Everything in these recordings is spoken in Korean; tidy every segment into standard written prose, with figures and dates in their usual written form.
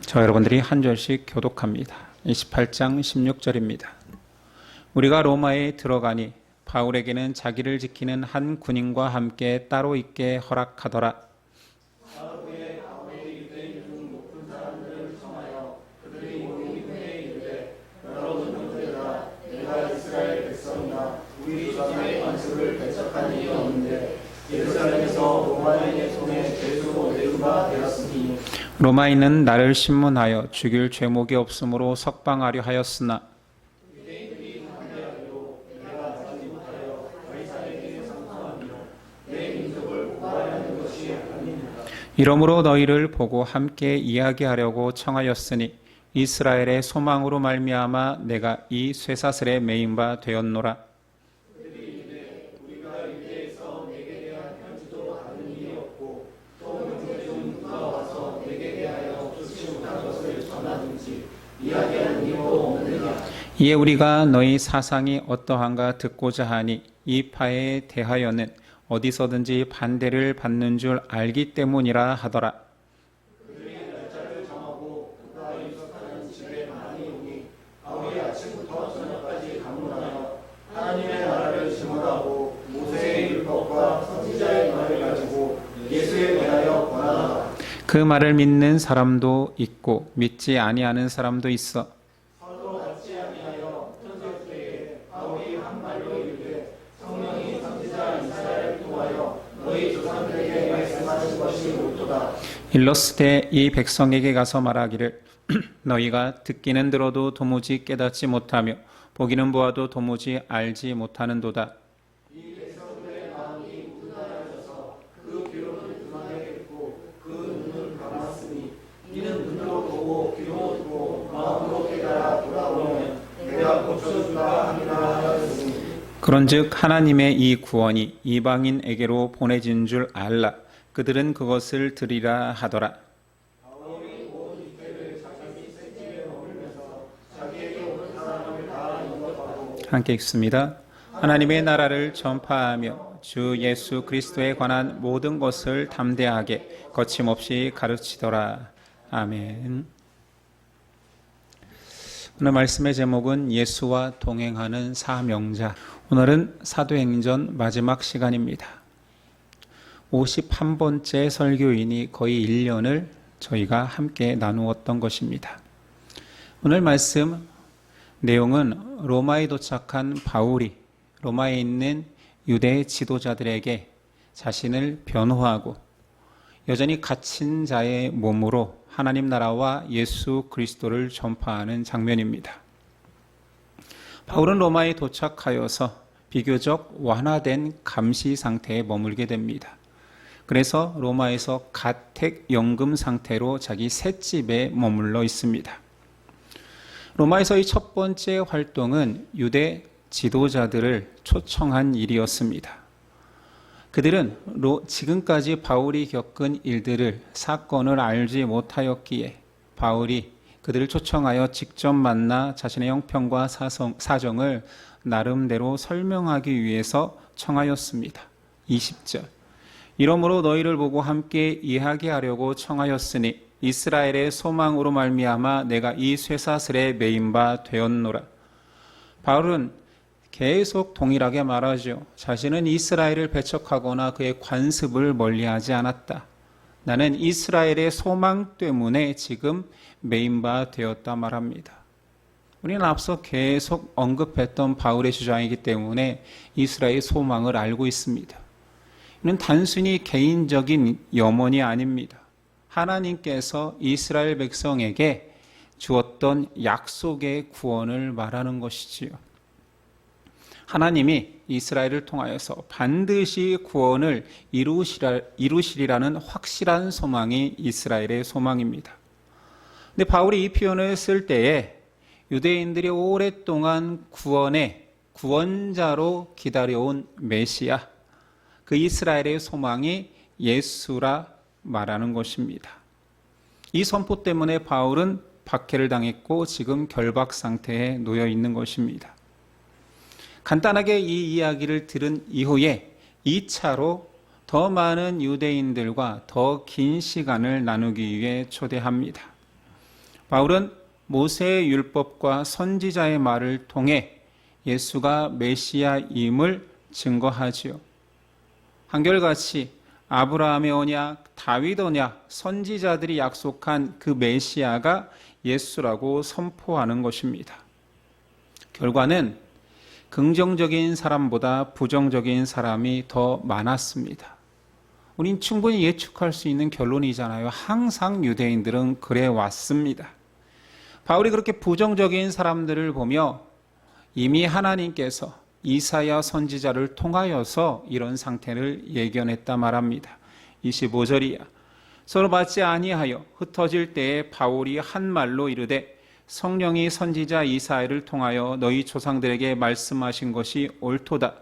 저 여러분들이 한 절씩 교독합니다. 28장 16절입니다. 우리가 로마에 들어가니 바울에게는 자기를 지키는 한 군인과 함께 따로 있게 허락하더라. 우리 조상의 관습을 배척한 일이 없는데 예루살렘에서 로마인의 손에 죄수로 내은 바 되었으니 로마인은 나를 신문하여 죽일 죄목이 없으므로 석방하려 하였으나 유대인들이 반대하기로 내가 나지 못하여 가이사에게 상소하며 내 민족을 보호하려는 것이 아닙니다. 이러므로 너희를 보고 함께 이야기하려고 청하였으니 이스라엘의 소망으로 말미암아 내가 이 쇠사슬에 매인 바 되었노라. 우리가 유대에서 내게 대한 편지도 받은 일이 없고 또 명제 중 누가 와서 내게 대하여 좋지 못한 것을 전하든지 이야기하는 일도 없느냐. 이에 우리가 너희 사상이 어떠한가 듣고자 하니 이 파에 대하여는 어디서든지 반대를 받는 줄 알기 때문이라 하더라. 그들이 날짜를 정하고 그가 유석하는 집에 많이 오니 바울이 아침부터 저녁까지 강론하여 하나님의 나라를 증언하고 모세의 율법과 선지자의 말을 가지고 예수에 대하여 권하더라. 그 말을 믿는 사람도 있고 믿지 아니하는 사람도 있어. 서로 같이 아니하여 천사 때에 바울이 한 말로 이르되 성령이 선지자 이사야를 통하여 너희 조상들에게 말씀하신 것이 옳도다. 일러스되 이 백성에게 가서 말하기를 너희가 듣기는 들어도 도무지 깨닫지 못하며 보기는 보아도 도무지 알지 못하는도다. 이 백성들의 마음이 우둔하여져서 그 귀로는 둔하게 됐고 그 눈을 감았으니 이는 눈으로 보고 귀로 듣고 마음으로 깨달아 돌아오면 내가 고쳐주라 하니라 하였으니 그런즉 하나님의 이 구원이 이방인에게로 보내진 줄 알라. 그들은 그것을 들으리라 하더라. 바울이 온 이때를 자기 새집에 머물면서 자기에게 오는 사람을 다 인도하고 함께 읽습니다. 하나님의 나라를 전파하며 주 예수 그리스도에 관한 모든 것을 담대하게 거침없이 가르치더라. 아멘. 오늘 말씀의 제목은 예수와 동행하는 사명자. 오늘은 사도행전 마지막 시간입니다. 51번째 설교이니 거의 1년을 저희가 함께 나누었던 것입니다. 오늘 말씀 내용은 로마에 도착한 바울이 로마에 있는 유대 지도자들에게 자신을 변호하고 여전히 갇힌 자의 몸으로 하나님 나라와 예수 그리스도를 전파하는 장면입니다. 바울은 로마에 도착하여서 비교적 완화된 감시 상태에 머물게 됩니다. 그래서 로마에서 가택연금 상태로 자기 셋집에 머물러 있습니다. 로마에서의 첫 번째 활동은 유대 지도자들을 초청한 일이었습니다. 그들은 지금까지 바울이 겪은 일들을, 사건을 알지 못하였기에 바울이 그들을 초청하여 직접 만나 자신의 형편과 사정을 나름대로 설명하기 위해서 청하였습니다. 20절. 이러므로 너희를 보고 함께 이야기하려고 청하였으니 이스라엘의 소망으로 말미암아 내가 이 쇠사슬에 매인 바 되었노라. 바울은 계속 동일하게 말하죠. 자신은 이스라엘을 배척하거나 그의 관습을 멀리하지 않았다. 나는 이스라엘의 소망 때문에 지금 매인 바 되었다 말합니다. 우리는 앞서 계속 언급했던 바울의 주장이기 때문에 이스라엘의 소망을 알고 있습니다. 이는 단순히 개인적인 염원이 아닙니다. 하나님께서 이스라엘 백성에게 주었던 약속의 구원을 말하는 것이지요. 하나님이 이스라엘을 통하여서 반드시 구원을 이루시리라는 확실한 소망이 이스라엘의 소망입니다. 근데 바울이 이 표현을 쓸 때에 유대인들이 오랫동안 구원의 구원자로 기다려온 메시아, 그 이스라엘의 소망이 예수라 말하는 것입니다. 이 선포 때문에 바울은 박해를 당했고 지금 결박 상태에 놓여 있는 것입니다. 간단하게 이 이야기를 들은 이후에 2차로 더 많은 유대인들과 더 긴 시간을 나누기 위해 초대합니다. 바울은 모세의 율법과 선지자의 말을 통해 예수가 메시아임을 증거하지요. 한결같이 아브라함의 언약, 다윗 언약, 선지자들이 약속한 그 메시아가 예수라고 선포하는 것입니다. 결과는 긍정적인 사람보다 부정적인 사람이 더 많았습니다. 우린 충분히 예측할 수 있는 결론이잖아요. 항상 유대인들은 그래 왔습니다. 바울이 그렇게 부정적인 사람들을 보며 이미 하나님께서 이사야 선지자를 통하여서 이런 상태를 예견했다 말합니다. 25절이야. 서로 받지 아니하여 흩어질 때에 바울이 한 말로 이르되 성령이 선지자 이사야를 통하여 너희 조상들에게 말씀하신 것이 옳도다.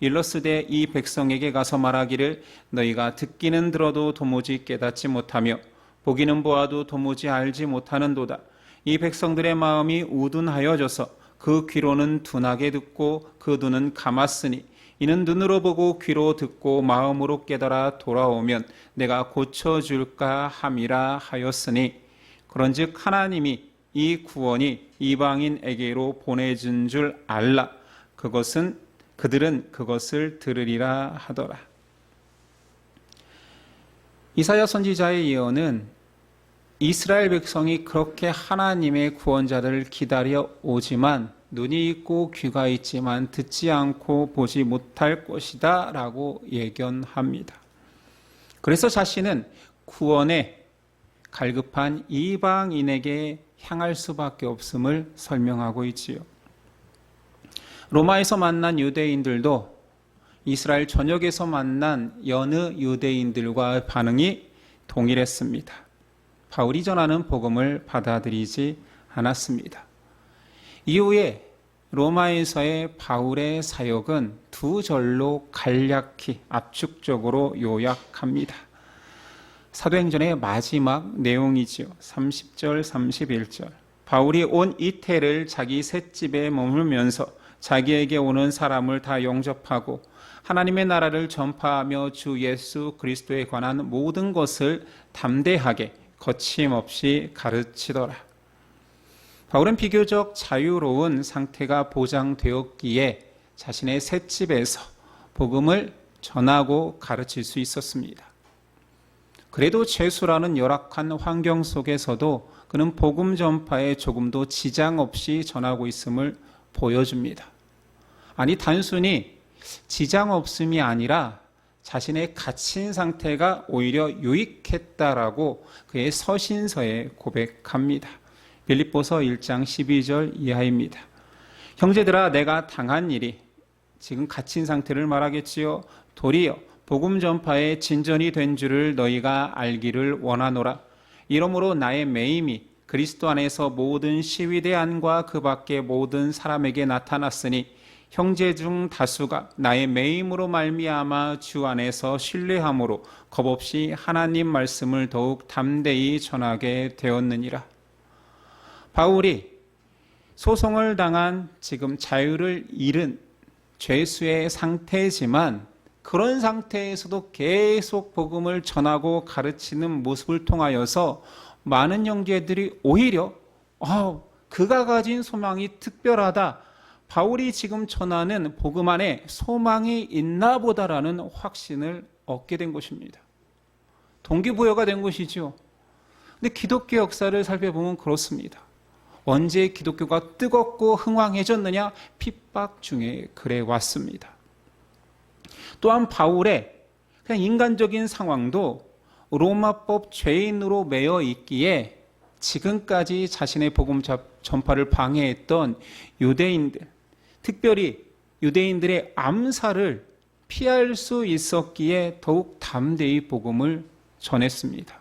일러스되 이 백성에게 가서 말하기를 너희가 듣기는 들어도 도무지 깨닫지 못하며 보기는 보아도 도무지 알지 못하는도다. 이 백성들의 마음이 우둔하여져서 그 귀로는 둔하게 듣고 그 눈은 감았으니 이는 눈으로 보고 귀로 듣고 마음으로 깨달아 돌아오면 내가 고쳐줄까 함이라 하였으니 그런즉 하나님이 이 구원이 이방인에게로 보내준 줄 알라. 그들은 그것을 들으리라 하더라. 이사야 선지자의 예언은 이스라엘 백성이 그렇게 하나님의 구원자들을 기다려 오지만 눈이 있고 귀가 있지만 듣지 않고 보지 못할 것이다 라고 예견합니다. 그래서 자신은 구원에 갈급한 이방인에게 향할 수밖에 없음을 설명하고 있지요. 로마에서 만난 유대인들도 이스라엘 전역에서 만난 여느 유대인들과 반응이 동일했습니다. 바울이 전하는 복음을 받아들이지 않았습니다. 이후에 로마에서의 바울의 사역은 두 절로 간략히 압축적으로 요약합니다. 사도행전의 마지막 내용이지요. 30절, 31절. 바울이 온 이태를 자기 셋집에 머물면서 자기에게 오는 사람을 다 영접하고 하나님의 나라를 전파하며 주 예수 그리스도에 관한 모든 것을 담대하게 거침없이 가르치더라. 바울은 비교적 자유로운 상태가 보장되었기에 자신의 셋집에서 복음을 전하고 가르칠 수 있었습니다. 그래도 죄수라는 열악한 환경 속에서도 그는 복음 전파에 조금도 지장 없이 전하고 있음을 보여줍니다. 아니 단순히 지장 없음이 아니라 자신의 갇힌 상태가 오히려 유익했다라고 그의 서신서에 고백합니다. 빌립보서 1장 12절 이하입니다. 형제들아 내가 당한 일이, 지금 갇힌 상태를 말하겠지요. 도리어 복음 전파에 진전이 된 줄을 너희가 알기를 원하노라. 이러므로 나의 매임이 그리스도 안에서 모든 시위대 안과 그 밖의 모든 사람에게 나타났으니 형제 중 다수가 나의 매임으로 말미암아 주 안에서 신뢰함으로 겁없이 하나님 말씀을 더욱 담대히 전하게 되었느니라. 바울이 소송을 당한 지금 자유를 잃은 죄수의 상태지만 그런 상태에서도 계속 복음을 전하고 가르치는 모습을 통하여서 많은 형제들이 오히려 그가 가진 소망이 특별하다. 바울이 지금 전하는 복음 안에 소망이 있나 보다라는 확신을 얻게 된 것입니다. 동기부여가 된 것이죠. 근데 기독교 역사를 살펴보면 그렇습니다. 언제 기독교가 뜨겁고 흥왕해졌느냐? 핍박 중에 그래 왔습니다. 또한 바울의 그냥 인간적인 상황도 로마법 죄인으로 매여 있기에 지금까지 자신의 복음 전파를 방해했던 유대인들, 특별히 유대인들의 암살을 피할 수 있었기에 더욱 담대히 복음을 전했습니다.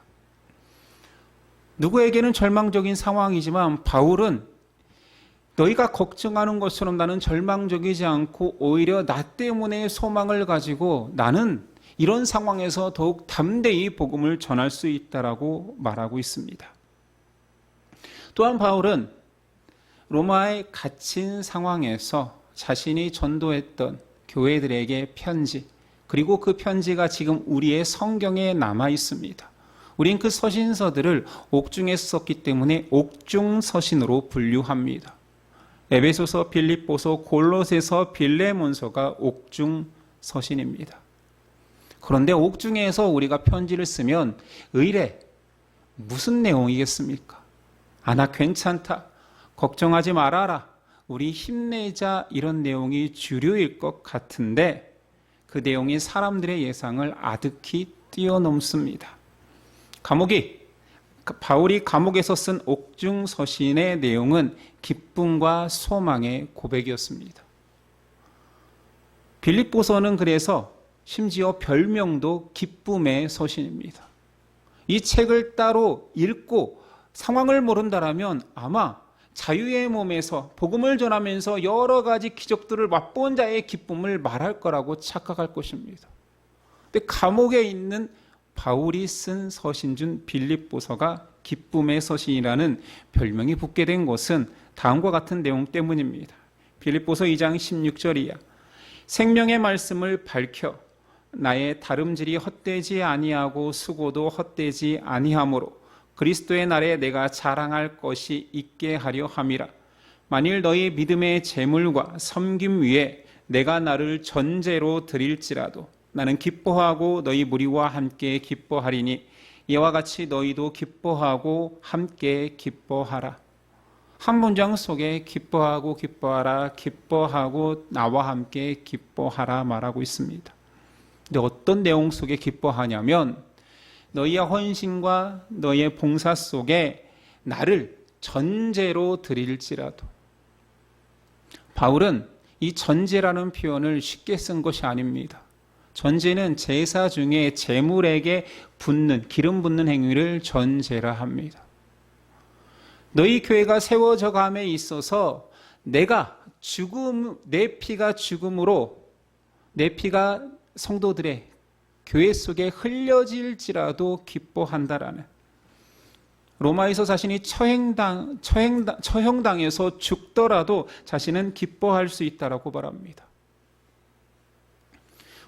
누구에게는 절망적인 상황이지만 바울은 너희가 걱정하는 것처럼 나는 절망적이지 않고 오히려 나 때문에 소망을 가지고 나는 이런 상황에서 더욱 담대히 복음을 전할 수 있다라고 말하고 있습니다. 또한 바울은 로마에 갇힌 상황에서 자신이 전도했던 교회들에게 편지, 그리고 그 편지가 지금 우리의 성경에 남아 있습니다. 우린 그 서신서들을 옥중에서 썼기 때문에 옥중서신으로 분류합니다. 에베소서, 빌립보서, 골로새서, 빌레몬서가 옥중서신입니다. 그런데 옥중에서 우리가 편지를 쓰면 의뢰, 무슨 내용이겠습니까? 나 괜찮다, 걱정하지 말아라, 우리 힘내자, 이런 내용이 주류일 것 같은데 그 내용이 사람들의 예상을 아득히 뛰어넘습니다. 바울이 감옥에서 쓴 옥중서신의 내용은 기쁨과 소망의 고백이었습니다. 빌립보서는 그래서 심지어 별명도 기쁨의 서신입니다. 이 책을 따로 읽고 상황을 모른다라면 아마 자유의 몸에서 복음을 전하면서 여러 가지 기적들을 맛본 자의 기쁨을 말할 거라고 착각할 것입니다. 근데 감옥에 있는 바울이 쓴 서신 중 빌립보서가 기쁨의 서신이라는 별명이 붙게 된 것은 다음과 같은 내용 때문입니다. 빌립보서 2장 16절이야. 생명의 말씀을 밝혀 나의 다름질이 헛되지 아니하고 수고도 헛되지 아니하므로 그리스도의 날에 내가 자랑할 것이 있게 하려 함이라. 만일 너희 믿음의 재물과 섬김 위에 내가 나를 전제로 드릴지라도 나는 기뻐하고 너희 무리와 함께 기뻐하리니 이와 같이 너희도 기뻐하고 함께 기뻐하라. 한 문장 속에 기뻐하고 기뻐하라, 기뻐하고 나와 함께 기뻐하라 말하고 있습니다. 근데 어떤 내용 속에 기뻐하냐면 너희의 헌신과 너희의 봉사 속에 나를 전제로 드릴지라도. 바울은 이 전제라는 표현을 쉽게 쓴 것이 아닙니다. 전제는 제사 중에 제물에게 기름 붓는 행위를 전제라 합니다. 너희 교회가 세워져 감에 있어서 내 피가 죽음으로 내 피가 성도들의 교회 속에 흘려질지라도 기뻐한다라는, 로마에서 자신이 처형당해서 죽더라도 자신은 기뻐할 수 있다라고 말합니다.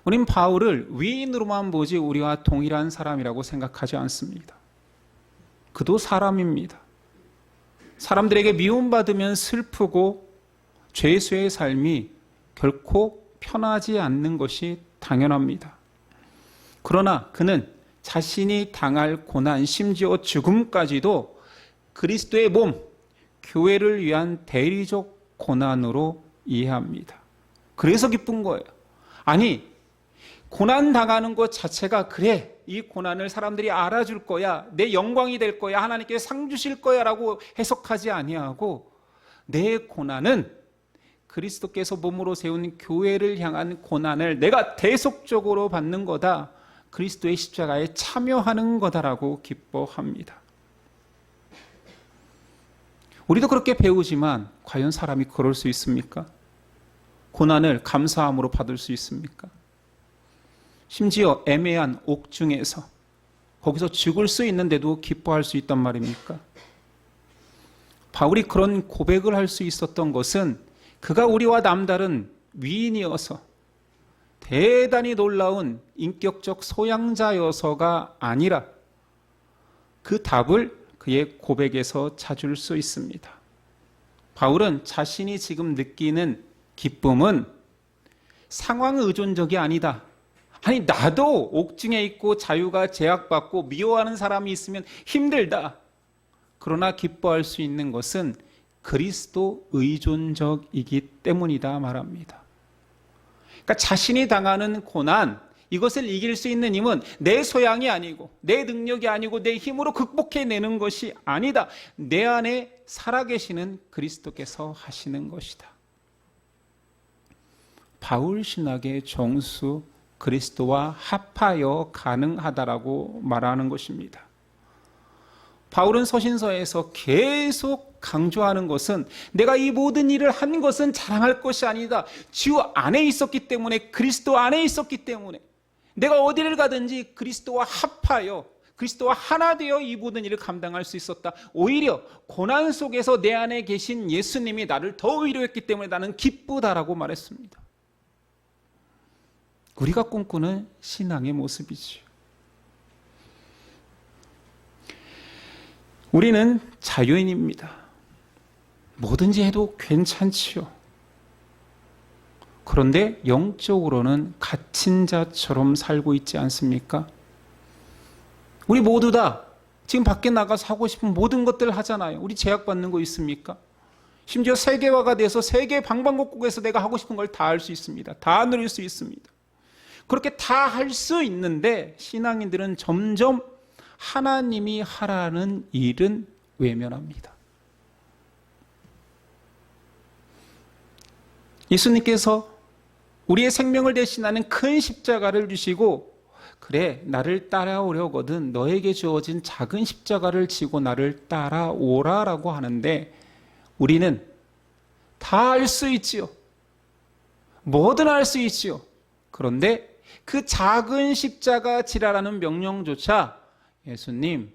우린 바울을 위인으로만 보지 우리와 동일한 사람이라고 생각하지 않습니다. 그도 사람입니다. 사람들에게 미움받으면 슬프고 죄수의 삶이 결코 편하지 않는 것이 당연합니다. 그러나 그는 자신이 당할 고난, 심지어 죽음까지도 그리스도의 몸, 교회를 위한 대리적 고난으로 이해합니다. 그래서 기쁜 거예요. 아니, 고난 당하는 것 자체가 그래, 이 고난을 사람들이 알아줄 거야, 내 영광이 될 거야, 하나님께 상 주실 거야 라고 해석하지 아니하고 내 고난은 그리스도께서 몸으로 세운 교회를 향한 고난을 내가 대속적으로 받는 거다, 그리스도의 십자가에 참여하는 거다라고 기뻐합니다. 우리도 그렇게 배우지만 과연 사람이 그럴 수 있습니까? 고난을 감사함으로 받을 수 있습니까? 심지어 애매한 옥중에서 거기서 죽을 수 있는데도 기뻐할 수 있단 말입니까? 바울이 그런 고백을 할 수 있었던 것은 그가 우리와 남다른 위인이어서 대단히 놀라운 인격적 소양자여서가 아니라 그 답을 그의 고백에서 찾을 수 있습니다. 바울은 자신이 지금 느끼는 기쁨은 상황 의존적이 아니다. 아니, 나도 옥중에 있고 자유가 제약받고 미워하는 사람이 있으면 힘들다. 그러나 기뻐할 수 있는 것은 그리스도 의존적이기 때문이다 말합니다. 그러니까 자신이 당하는 고난, 이것을 이길 수 있는 힘은 내 소양이 아니고 내 능력이 아니고 내 힘으로 극복해내는 것이 아니다. 내 안에 살아계시는 그리스도께서 하시는 것이다. 바울 신학의 정수, 그리스도와 합하여 가능하다라고 말하는 것입니다. 바울은 서신서에서 계속 강조하는 것은 내가 이 모든 일을 한 것은 자랑할 것이 아니다. 주 안에 있었기 때문에, 그리스도 안에 있었기 때문에 내가 어디를 가든지 그리스도와 합하여, 그리스도와 하나 되어 이 모든 일을 감당할 수 있었다. 오히려 고난 속에서 내 안에 계신 예수님이 나를 더 위로했기 때문에 나는 기쁘다라고 말했습니다. 우리가 꿈꾸는 신앙의 모습이지요. 우리는 자유인입니다. 뭐든지 해도 괜찮지요. 그런데 영적으로는 갇힌 자처럼 살고 있지 않습니까? 우리 모두 다 지금 밖에 나가서 하고 싶은 모든 것들 하잖아요. 우리 제약받는 거 있습니까? 심지어 세계화가 돼서 세계 방방곡곡에서 내가 하고 싶은 걸 다 할 수 있습니다. 다 누릴 수 있습니다. 그렇게 다 할 수 있는데 신앙인들은 점점 하나님이 하라는 일은 외면합니다. 예수님께서 우리의 생명을 대신하는 큰 십자가를 주시고, 그래 나를 따라오려거든 너에게 주어진 작은 십자가를 지고 나를 따라오라라고 하는데, 우리는 다 할 수 있지요. 뭐든 할 수 있지요. 그런데 그 작은 십자가 지라라는 명령조차 예수님,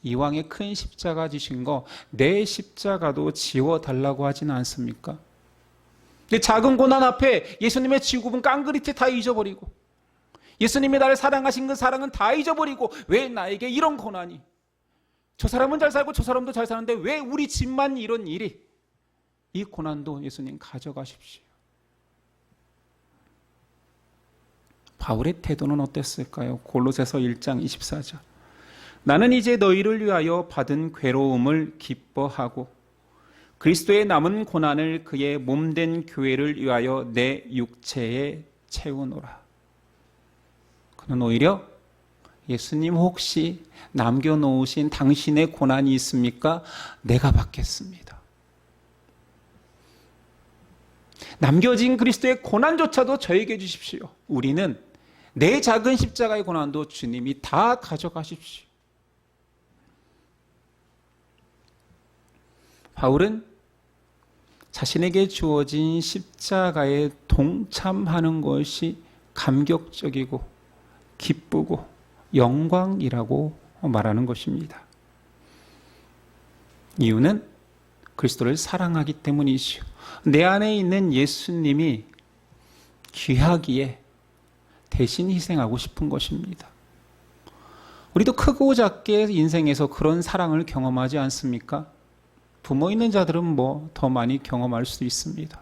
이왕에 큰 십자가 지신 거 내 십자가도 지워달라고 하지는 않습니까? 근데 작은 고난 앞에 예수님의 지구분 깡그리째 다 잊어버리고, 예수님이 나를 사랑하신 그 사랑은 다 잊어버리고, 왜 나에게 이런 고난이, 저 사람은 잘 살고 저 사람도 잘 사는데 왜 우리 집만 이런 일이, 이 고난도 예수님 가져가십시오. 바울의 태도는 어땠을까요? 골로새서 1장 24절. 나는 이제 너희를 위하여 받은 괴로움을 기뻐하고 그리스도의 남은 고난을 그의 몸된 교회를 위하여 내 육체에 채우노라. 그는 오히려 예수님 혹시 남겨놓으신 당신의 고난이 있습니까? 내가 받겠습니다. 남겨진 그리스도의 고난조차도 저에게 주십시오. 우리는 내 작은 십자가의 고난도 주님이 다 가져가십시오. 바울은 자신에게 주어진 십자가에 동참하는 것이 감격적이고 기쁘고 영광이라고 말하는 것입니다. 이유는 그리스도를 사랑하기 때문이지요. 내 안에 있는 예수님이 귀하기에 대신 희생하고 싶은 것입니다. 우리도 크고 작게 인생에서 그런 사랑을 경험하지 않습니까? 부모 있는 자들은 뭐 더 많이 경험할 수 있습니다.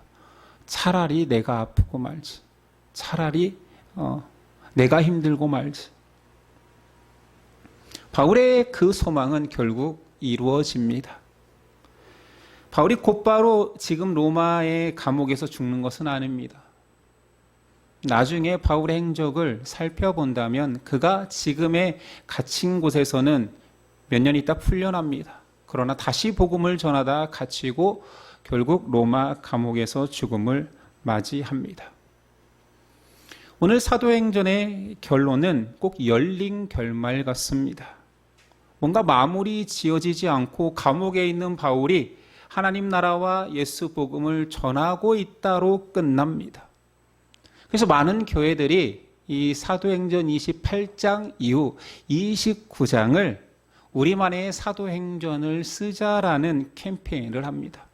차라리 내가 아프고 말지, 차라리 내가 힘들고 말지. 바울의 그 소망은 결국 이루어집니다. 바울이 곧바로 지금 로마의 감옥에서 죽는 것은 아닙니다. 나중에 바울의 행적을 살펴본다면 그가 지금의 갇힌 곳에서는 몇 년 있다 풀려납니다. 그러나 다시 복음을 전하다 갇히고 결국 로마 감옥에서 죽음을 맞이합니다. 오늘 사도행전의 결론은 꼭 열린 결말 같습니다. 뭔가 마무리 지어지지 않고 감옥에 있는 바울이 하나님 나라와 예수 복음을 전하고 있다로 끝납니다. 그래서 많은 교회들이 이 사도행전 28장 이후 29장을 우리만의 사도행전을 쓰자라는 캠페인을 합니다.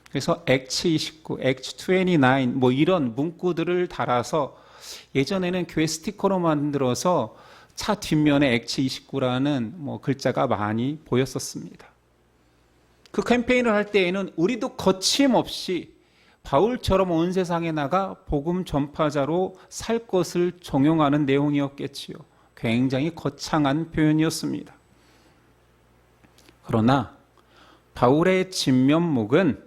그래서 Acts 29, Acts 29 뭐 이런 문구들을 달아서 예전에는 교회 스티커로 만들어서 차 뒷면에 Acts 29라는 뭐 글자가 많이 보였었습니다. 그 캠페인을 할 때에는 우리도 거침없이 바울처럼 온 세상에 나가 복음 전파자로 살 것을 종용하는 내용이었겠지요. 굉장히 거창한 표현이었습니다. 그러나 바울의 진면목은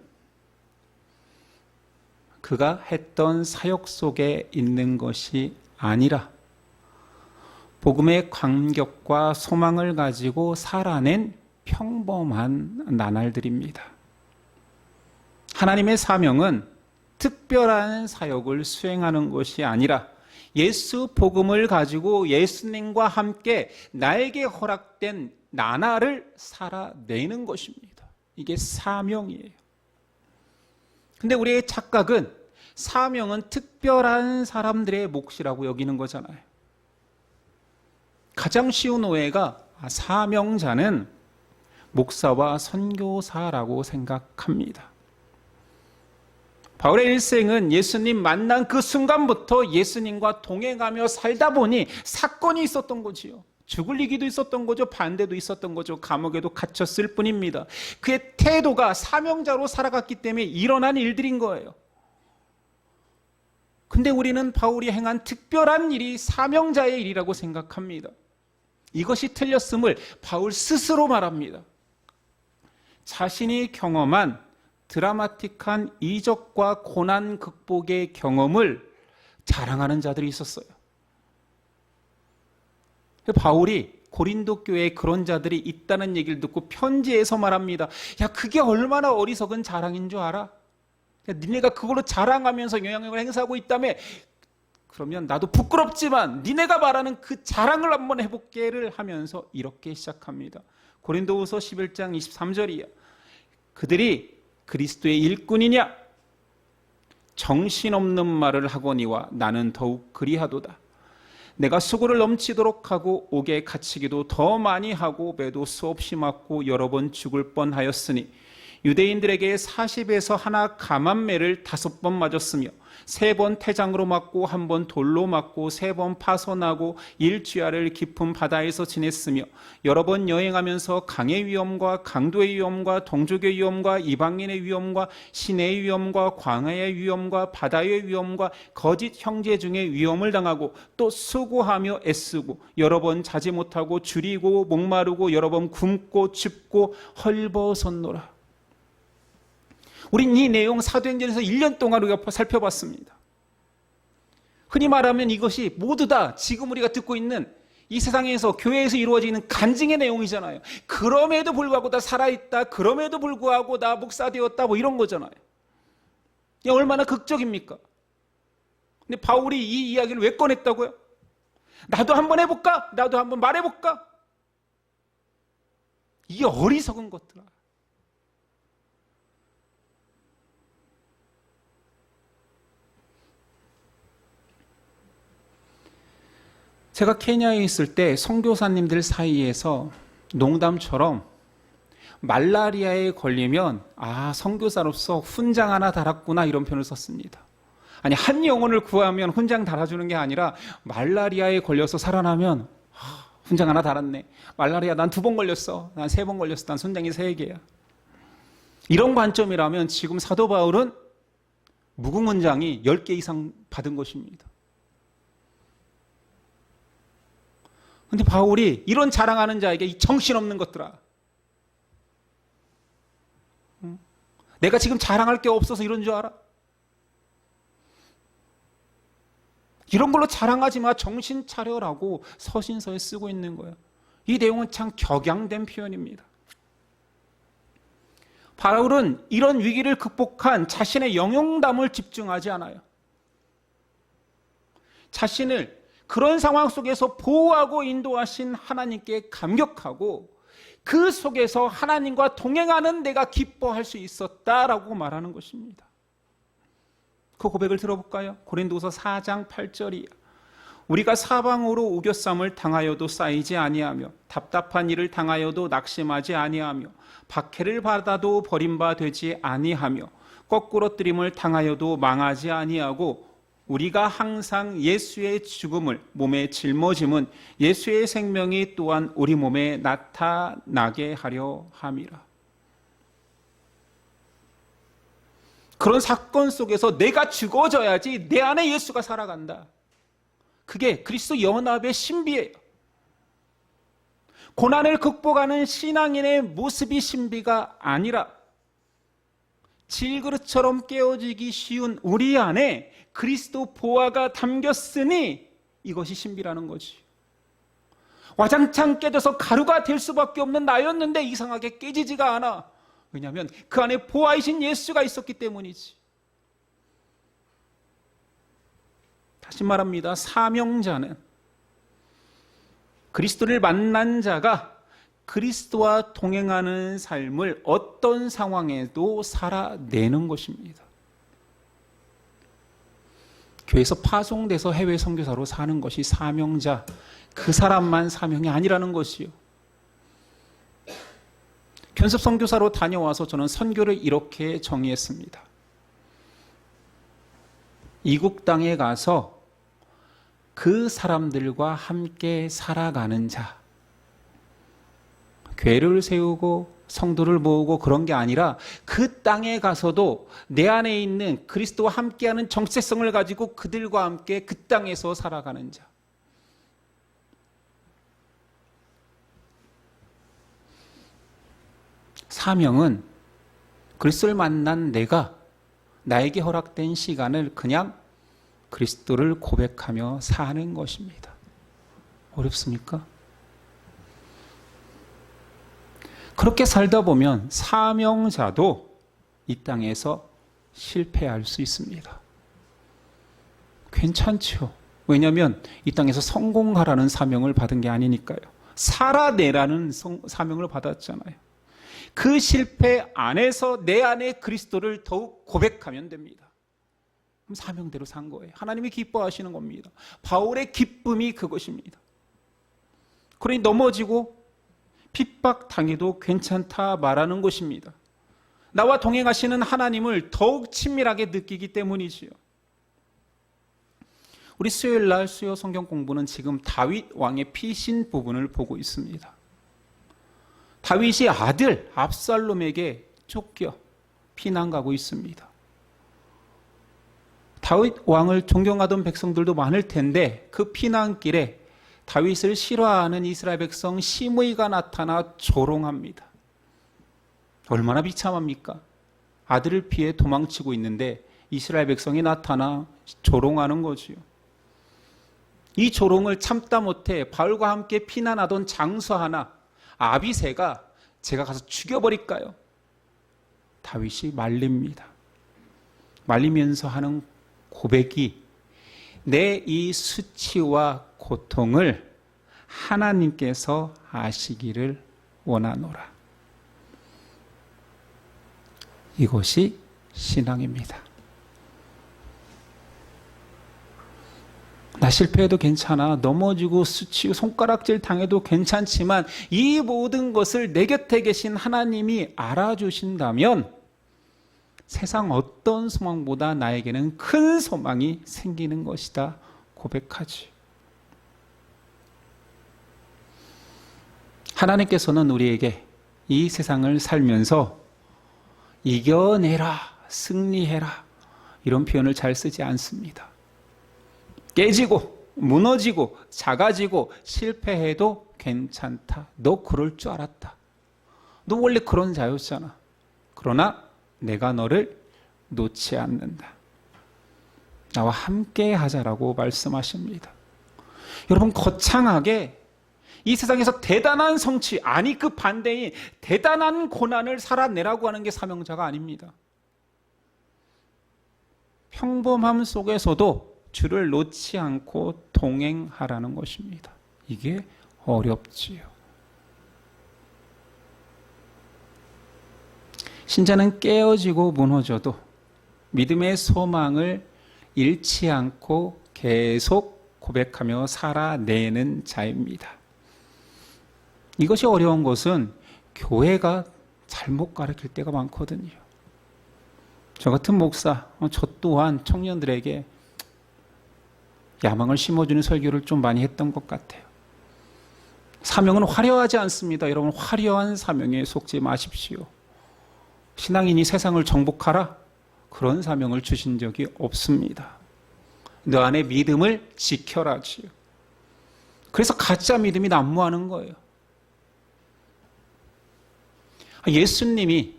그가 했던 사역 속에 있는 것이 아니라 복음의 감격과 소망을 가지고 살아낸 평범한 나날들입니다. 하나님의 사명은 특별한 사역을 수행하는 것이 아니라 예수 복음을 가지고 예수님과 함께 나에게 허락된 나날을 살아내는 것입니다. 이게 사명이에요. 근데 우리의 착각은 사명은 특별한 사람들의 몫이라고 여기는 거잖아요. 가장 쉬운 오해가 사명자는 목사와 선교사라고 생각합니다. 바울의 일생은 예수님 만난 그 순간부터 예수님과 동행하며 살다 보니 사건이 있었던 거지요. 죽을 위기도 있었던 거죠. 반대도 있었던 거죠. 감옥에도 갇혔을 뿐입니다. 그의 태도가 사명자로 살아갔기 때문에 일어난 일들인 거예요. 근데 우리는 바울이 행한 특별한 일이 사명자의 일이라고 생각합니다. 이것이 틀렸음을 바울 스스로 말합니다. 자신이 경험한 드라마틱한 이적과 고난 극복의 경험을 자랑하는 자들이 있었어요. 바울이 고린도 교회에 그런 자들이 있다는 얘기를 듣고 편지에서 말합니다. 야, 그게 얼마나 어리석은 자랑인 줄 알아? 니네가 그걸로 자랑하면서 영향력을 행사하고 있다며, 그러면 나도 부끄럽지만 니네가 말하는 그 자랑을 한번 해볼게를 하면서 이렇게 시작합니다. 고린도후서 11장 23절이야. 그들이 그리스도의 일꾼이냐? 정신없는 말을 하거니와 나는 더욱 그리하도다. 내가 수고를 넘치도록 하고 옥에 갇히기도 더 많이 하고 매도 수없이 맞고 여러 번 죽을 뻔하였으니 유대인들에게 40에서 하나 감한매를 5번 맞았으며 3번 태장으로 맞고 1번 돌로 맞고 3번 파손하고 일주야를 깊은 바다에서 지냈으며 여러 번 여행하면서 강의 위험과 강도의 위험과 동족의 위험과 이방인의 위험과 시내의 위험과 광야의 위험과 바다의 위험과 거짓 형제 중에 위험을 당하고 또 수고하며 애쓰고 여러 번 자지 못하고 줄이고 목마르고 여러 번 굶고 춥고 헐벗었노라. 우린 이 내용 사도행전에서 1년 동안 우리가 살펴봤습니다. 흔히 말하면 이것이 모두 다 지금 우리가 듣고 있는 이 세상에서 교회에서 이루어지는 간증의 내용이잖아요. 그럼에도 불구하고 나 살아있다, 그럼에도 불구하고 나 목사 되었다, 뭐 이런 거잖아요. 이게 얼마나 극적입니까? 근데 바울이 이 이야기를 왜 꺼냈다고요? 나도 한번 해볼까? 나도 한번 말해볼까? 이게 어리석은 것들아. 제가 케냐에 있을 때 선교사님들 사이에서 농담처럼 말라리아에 걸리면 선교사로서 훈장 하나 달았구나 이런 표현을 썼습니다. 아니, 한 영혼을 구하면 훈장 달아주는 게 아니라 말라리아에 걸려서 살아나면 훈장 하나 달았네. 말라리아 난 2번 걸렸어. 난 3번 걸렸어. 난 훈장이 3개야. 이런 관점이라면 지금 사도 바울은 무궁훈장이 10개 이상 받은 것입니다. 근데 바울이 이런 자랑하는 자에게 이 정신없는 것들아, 내가 지금 자랑할 게 없어서 이런 줄 알아? 이런 걸로 자랑하지 마, 정신 차려라고 서신서에 쓰고 있는 거예요. 이 내용은 참 격양된 표현입니다. 바울은 이런 위기를 극복한 자신의 영용담을 집중하지 않아요. 자신을 그런 상황 속에서 보호하고 인도하신 하나님께 감격하고 그 속에서 하나님과 동행하는 내가 기뻐할 수 있었다라고 말하는 것입니다. 그 고백을 들어볼까요? 고린도서 4장 8절이야. 우리가 사방으로 우겨쌈을 당하여도 쌓이지 아니하며 답답한 일을 당하여도 낙심하지 아니하며 박해를 받아도 버림받지 아니하며 거꾸러뜨림을 당하여도 망하지 아니하고 우리가 항상 예수의 죽음을 몸에 짊어짐은 예수의 생명이 또한 우리 몸에 나타나게 하려 함이라. 그런 사건 속에서 내가 죽어져야지 내 안에 예수가 살아간다. 그게 그리스도 연합의 신비예요. 고난을 극복하는 신앙인의 모습이 신비가 아니라 질그릇처럼 깨어지기 쉬운 우리 안에 그리스도 보화가 담겼으니 이것이 신비라는 거지. 와장창 깨져서 가루가 될 수밖에 없는 나였는데 이상하게 깨지지가 않아. 왜냐하면 그 안에 보화이신 예수가 있었기 때문이지. 다시 말합니다. 사명자는 그리스도를 만난 자가 그리스도와 동행하는 삶을 어떤 상황에도 살아내는 것입니다. 교회에서 파송돼서 해외 선교사로 사는 것이 사명자, 그 사람만 사명이 아니라는 것이요. 견습 선교사로 다녀와서 저는 선교를 이렇게 정의했습니다. 이국 땅에 가서 그 사람들과 함께 살아가는 자, 교회를 세우고 성도를 모으고 그런 게 아니라 그 땅에 가서도 내 안에 있는 그리스도와 함께하는 정체성을 가지고 그들과 함께 그 땅에서 살아가는 자. 사명은 그리스도를 만난 내가 나에게 허락된 시간을 그냥 그리스도를 고백하며 사는 것입니다. 어렵습니까? 그렇게 살다 보면 사명자도 이 땅에서 실패할 수 있습니다. 괜찮죠. 왜냐하면 이 땅에서 성공하라는 사명을 받은 게 아니니까요. 살아내라는 사명을 받았잖아요. 그 실패 안에서 내 안에 그리스도를 더욱 고백하면 됩니다. 그럼 사명대로 산 거예요. 하나님이 기뻐하시는 겁니다. 바울의 기쁨이 그것입니다. 그러니 넘어지고 핍박당해도 괜찮다 말하는 것입니다. 나와 동행하시는 하나님을 더욱 친밀하게 느끼기 때문이지요. 우리 수요일 날 수요 성경 공부는 지금 다윗 왕의 피신 부분을 보고 있습니다. 다윗이 아들 압살롬에게 쫓겨 피난 가고 있습니다. 다윗 왕을 존경하던 백성들도 많을 텐데 그 피난길에 다윗을 싫어하는 이스라엘 백성 시므이가 나타나 조롱합니다. 얼마나 비참합니까? 아들을 피해 도망치고 있는데 이스라엘 백성이 나타나 조롱하는 거지요. 이 조롱을 참다 못해 바울과 함께 피난하던 장수 하나 아비새가 제가 가서 죽여버릴까요? 다윗이 말립니다. 말리면서 하는 고백이 내 이 수치와 고통을 하나님께서 아시기를 원하노라. 이것이 신앙입니다. 나 실패해도 괜찮아. 넘어지고 수치고 손가락질 당해도 괜찮지만 이 모든 것을 내 곁에 계신 하나님이 알아주신다면 세상 어떤 소망보다 나에게는 큰 소망이 생기는 것이다 고백하지. 하나님께서는 우리에게 이 세상을 살면서 이겨내라, 승리해라 이런 표현을 잘 쓰지 않습니다. 깨지고 무너지고 작아지고 실패해도 괜찮다. 너 그럴 줄 알았다. 너 원래 그런 자였잖아. 그러나 내가 너를 놓지 않는다. 나와 함께 하자라고 말씀하십니다. 여러분, 거창하게 이 세상에서 대단한 성취, 아니 그 반대인 대단한 고난을 살아내라고 하는 게 사명자가 아닙니다. 평범함 속에서도 주를 놓지 않고 동행하라는 것입니다. 이게 어렵지요. 신자는 깨어지고 무너져도 믿음의 소망을 잃지 않고 계속 고백하며 살아내는 자입니다. 이것이 어려운 것은 교회가 잘못 가르칠 때가 많거든요. 저 같은 목사, 저 또한 청년들에게 야망을 심어주는 설교를 좀 많이 했던 것 같아요. 사명은 화려하지 않습니다. 여러분, 화려한 사명에 속지 마십시오. 신앙인이 세상을 정복하라? 그런 사명을 주신 적이 없습니다. 너 안에 믿음을 지켜라지요. 그래서 가짜 믿음이 난무하는 거예요. 예수님이,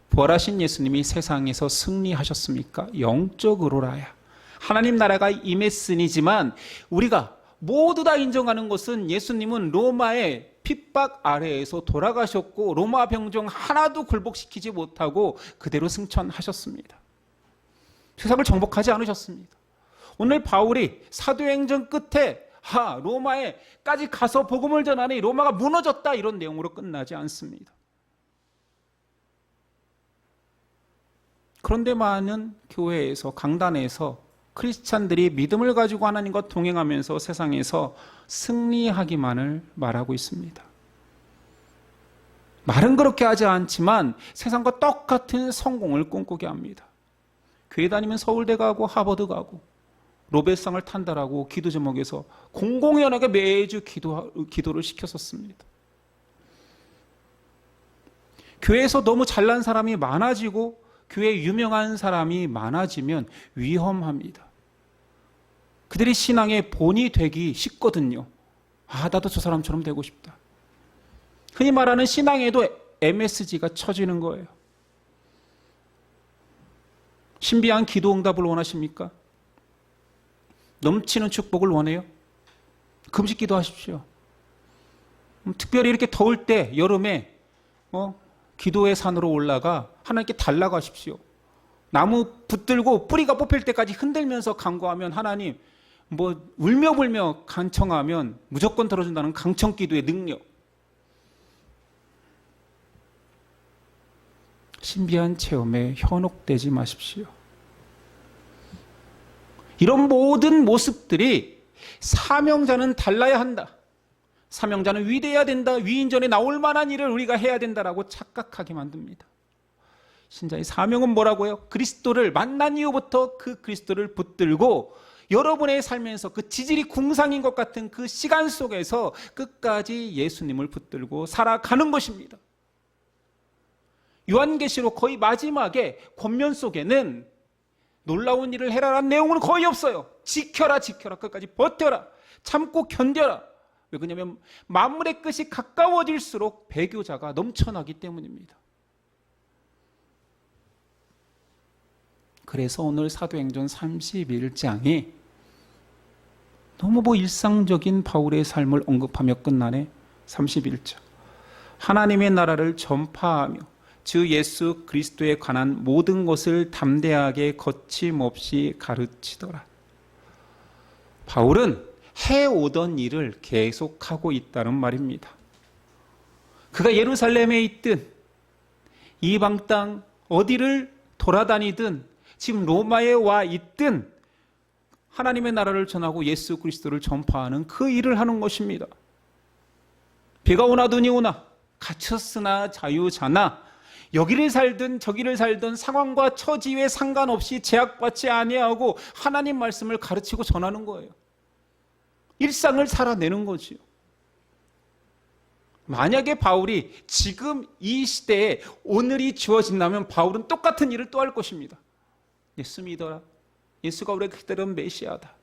부활하신 예수님이 세상에서 승리하셨습니까? 영적으로라야. 하나님 나라가 임했으니지만 우리가 모두 다 인정하는 것은 예수님은 로마의 핍박 아래에서 돌아가셨고 로마 병정 하나도 굴복시키지 못하고 그대로 승천하셨습니다. 세상을 정복하지 않으셨습니다. 오늘 바울이 사도행전 끝에 로마에까지 가서 복음을 전하니 로마가 무너졌다 이런 내용으로 끝나지 않습니다. 그런데 많은 교회에서 강단에서 크리스찬들이 믿음을 가지고 하나님과 동행하면서 세상에서 승리하기만을 말하고 있습니다. 말은 그렇게 하지 않지만 세상과 똑같은 성공을 꿈꾸게 합니다. 교회 다니면 서울대 가고 하버드 가고 노벨상을 탄다라고 기도 제목에서 공공연하게 매주 기도를 시켰었습니다. 교회에서 너무 잘난 사람이 많아지고 교회에 유명한 사람이 많아지면 위험합니다. 그들이 신앙의 본이 되기 쉽거든요. 나도 저 사람처럼 되고 싶다. 흔히 말하는 신앙에도 MSG가 쳐지는 거예요. 신비한 기도 응답을 원하십니까? 넘치는 축복을 원해요? 금식 기도하십시오. 특별히 이렇게 더울 때 여름에 기도의 산으로 올라가 하나님께 달라고 하십시오. 나무 붙들고 뿌리가 뽑힐 때까지 흔들면서 간구하면 하나님 울며불며 간청하면 무조건 들어준다는 강청 기도의 능력. 신비한 체험에 현혹되지 마십시오. 이런 모든 모습들이 사명자는 달라야 한다. 사명자는 위대해야 된다. 위인전에 나올 만한 일을 우리가 해야 된다라고 착각하게 만듭니다. 신자의 사명은 뭐라고요? 그리스도를 만난 이후부터 그 그리스도를 붙들고 여러분의 삶에서 그 지질이 궁상인 것 같은 그 시간 속에서 끝까지 예수님을 붙들고 살아가는 것입니다. 요한계시록 거의 마지막에 권면 속에는 놀라운 일을 해라라는 내용은 거의 없어요. 지켜라, 지켜라, 끝까지 버텨라, 참고 견뎌라. 왜 그러냐면 만물의 끝이 가까워질수록 배교자가 넘쳐나기 때문입니다. 그래서 오늘 사도행전 31장이 너무 일상적인 바울의 삶을 언급하며 끝나네. 31장. 하나님의 나라를 전파하며 주 예수 그리스도에 관한 모든 것을 담대하게 거침없이 가르치더라. 바울은 해오던 일을 계속하고 있다는 말입니다. 그가 예루살렘에 있든 이방 땅 어디를 돌아다니든 지금 로마에 와 있든 하나님의 나라를 전하고 예수 그리스도를 전파하는 그 일을 하는 것입니다. 비가 오나 눈이 오나 갇혔으나 자유자나 여기를 살든 저기를 살든 상황과 처지에 상관없이 제약받지 아니하고 하나님 말씀을 가르치고 전하는 거예요. 일상을 살아내는 거지요. 만약에 바울이 지금 이 시대에 오늘이 주어진다면 바울은 똑같은 일을 또 할 것입니다. 예수 믿어라. 예수가 우리가 기다리는 메시아다.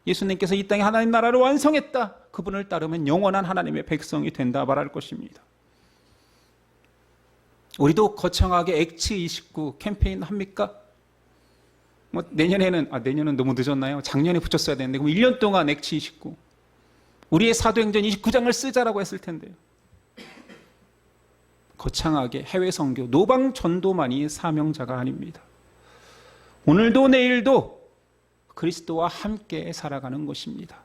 예수님께서 이 땅에 하나님 나라를 완성했다. 그분을 따르면 영원한 하나님의 백성이 된다 말할 것입니다. 우리도 거창하게 엑츠29 캠페인 합니까? 내년은 너무 늦었나요? 작년에 붙였어야 되는데 그럼 1년 동안 엑츠29 우리의 사도행전 29장을 쓰자라고 했을 텐데요. 거창하게 해외 선교, 노방 전도만이 사명자가 아닙니다. 오늘도 내일도 그리스도와 함께 살아가는 것입니다.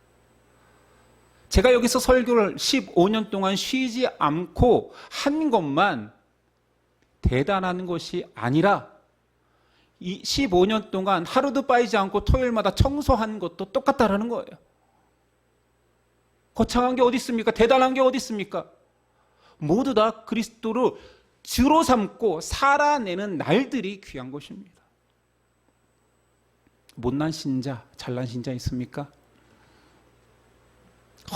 제가 여기서 설교를 15년 동안 쉬지 않고 한 것만 대단한 것이 아니라 이 15년 동안 하루도 빠지지 않고 토요일마다 청소한 것도 똑같다라는 거예요. 거창한 게 어디 있습니까? 대단한 게 어디 있습니까? 모두 다 그리스도를 주로 삼고 살아내는 날들이 귀한 것입니다. 못난 신자, 잘난 신자 있습니까?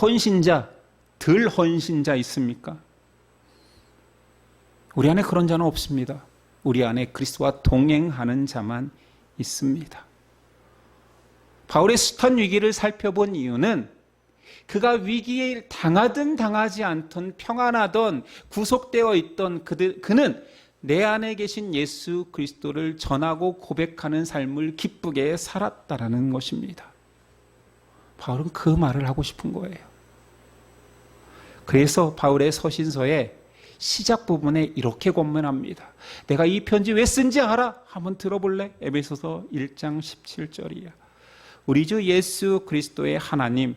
헌신자, 덜 헌신자 있습니까? 우리 안에 그런 자는 없습니다. 우리 안에 그리스도와 동행하는 자만 있습니다. 바울의 숱한 위기를 살펴본 이유는 그가 위기에 당하든 당하지 않든 평안하던 구속되어 있던 그는 내 안에 계신 예수 그리스도를 전하고 고백하는 삶을 기쁘게 살았다라는 것입니다. 바울은 그 말을 하고 싶은 거예요. 그래서 바울의 서신서에 시작 부분에 이렇게 권면합니다. 내가 이 편지 왜 쓴지 알아? 한번 들어볼래? 에베소서 1장 17절이야. 우리 주 예수 그리스도의 하나님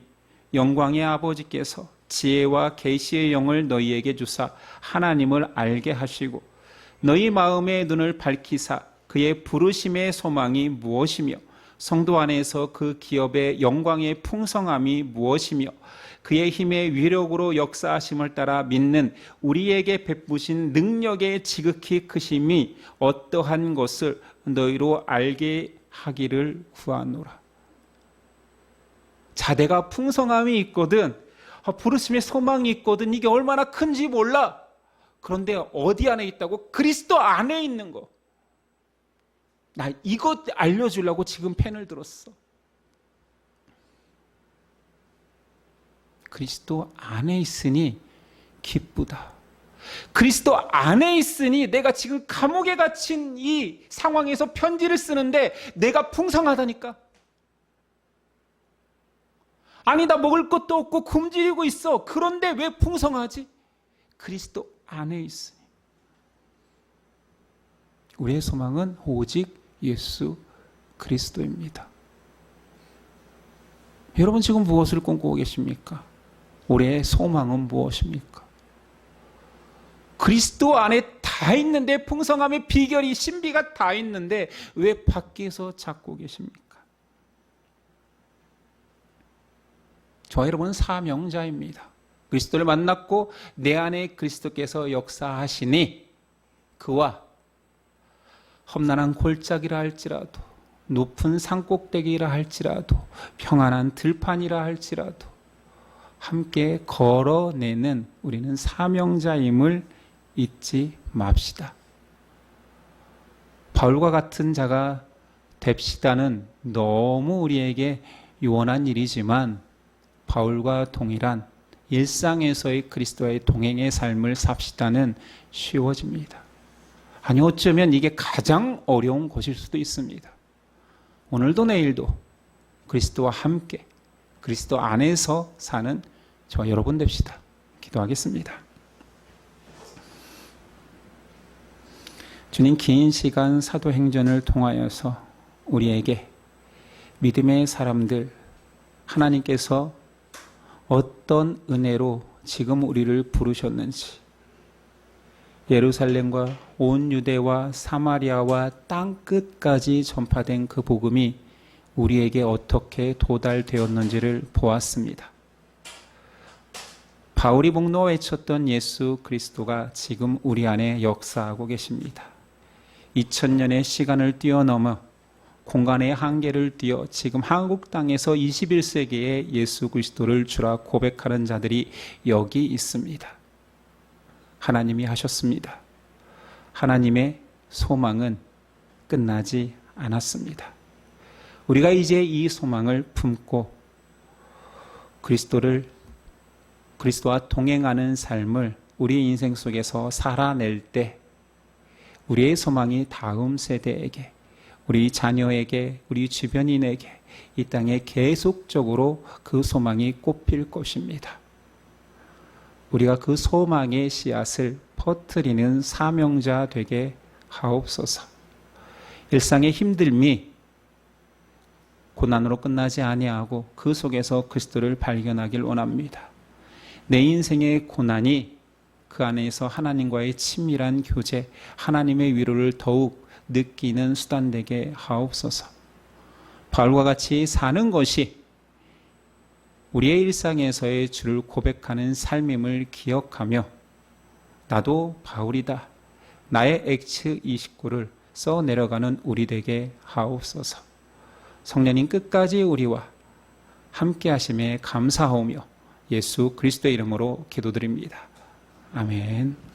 영광의 아버지께서 지혜와 계시의 영을 너희에게 주사 하나님을 알게 하시고 너희 마음의 눈을 밝히사 그의 부르심의 소망이 무엇이며 성도 안에서 그 기업의 영광의 풍성함이 무엇이며 그의 힘의 위력으로 역사하심을 따라 믿는 우리에게 베푸신 능력의 지극히 크심이 어떠한 것을 너희로 알게 하기를 구하노라. 자대가 풍성함이 있거든, 부르심의 소망이 있거든, 이게 얼마나 큰지 몰라. 그런데 어디 안에 있다고? 그리스도 안에 있는 거. 나 이것 알려주려고 지금 펜을 들었어. 그리스도 안에 있으니 기쁘다. 그리스도 안에 있으니 내가 지금 감옥에 갇힌 이 상황에서 편지를 쓰는데 내가 풍성하다니까. 아니, 나 먹을 것도 없고 굶주리고 있어. 그런데 왜 풍성하지? 그리스도 안에 있으니. 우리의 소망은 오직 예수 그리스도입니다. 여러분 지금 무엇을 꿈꾸고 계십니까? 우리의 소망은 무엇입니까? 그리스도 안에 다 있는데, 풍성함의 비결이, 신비가 다 있는데 왜 밖에서 찾고 계십니까? 저 여러분은 사명자입니다. 그리스도를 만났고 내 안에 그리스도께서 역사하시니 그와 험난한 골짜기라 할지라도, 높은 산꼭대기라 할지라도, 평안한 들판이라 할지라도 함께 걸어내는 우리는 사명자임을 잊지 맙시다. 바울과 같은 자가 됩시다는 너무 우리에게 유언한 일이지만, 바울과 동일한 일상에서의 그리스도와의 동행의 삶을 삽시다는 쉬워집니다. 아니, 어쩌면 이게 가장 어려운 것일 수도 있습니다. 오늘도 내일도 그리스도와 함께 그리스도 안에서 사는 저 여러분 됩시다. 기도하겠습니다. 주님, 긴 시간 사도행전을 통하여서 우리에게 믿음의 사람들, 하나님께서 어떤 은혜로 지금 우리를 부르셨는지, 예루살렘과 온 유대와 사마리아와 땅끝까지 전파된 그 복음이 우리에게 어떻게 도달되었는지를 보았습니다. 바울이 복노 외쳤던 예수 그리스도가 지금 우리 안에 역사하고 계십니다. 2000년의 시간을 뛰어넘어 공간의 한계를 뛰어 지금 한국 땅에서 21세기의 예수 그리스도를 주라 고백하는 자들이 여기 있습니다. 하나님이 하셨습니다. 하나님의 소망은 끝나지 않았습니다. 우리가 이제 이 소망을 품고 그리스도와 동행하는 삶을 우리 인생 속에서 살아낼 때 우리의 소망이 다음 세대에게, 우리 자녀에게, 우리 주변인에게 이 땅에 계속적으로 그 소망이 꽃필 것입니다. 우리가 그 소망의 씨앗을 퍼뜨리는 사명자 되게 하옵소서. 일상의 힘듦이 고난으로 끝나지 아니하고 그 속에서 그리스도를 발견하길 원합니다. 내 인생의 고난이 그 안에서 하나님과의 친밀한 교제, 하나님의 위로를 더욱 느끼는 수단 되게 하옵소서. 바울과 같이 사는 것이 우리의 일상에서의 주를 고백하는 삶임을 기억하며 나도 바울이다, 나의 엑츠 29를 써내려가는 우리 되게 하옵소서. 성령님 끝까지 우리와 함께 하심에 감사하오며 예수 그리스도의 이름으로 기도드립니다. 아멘.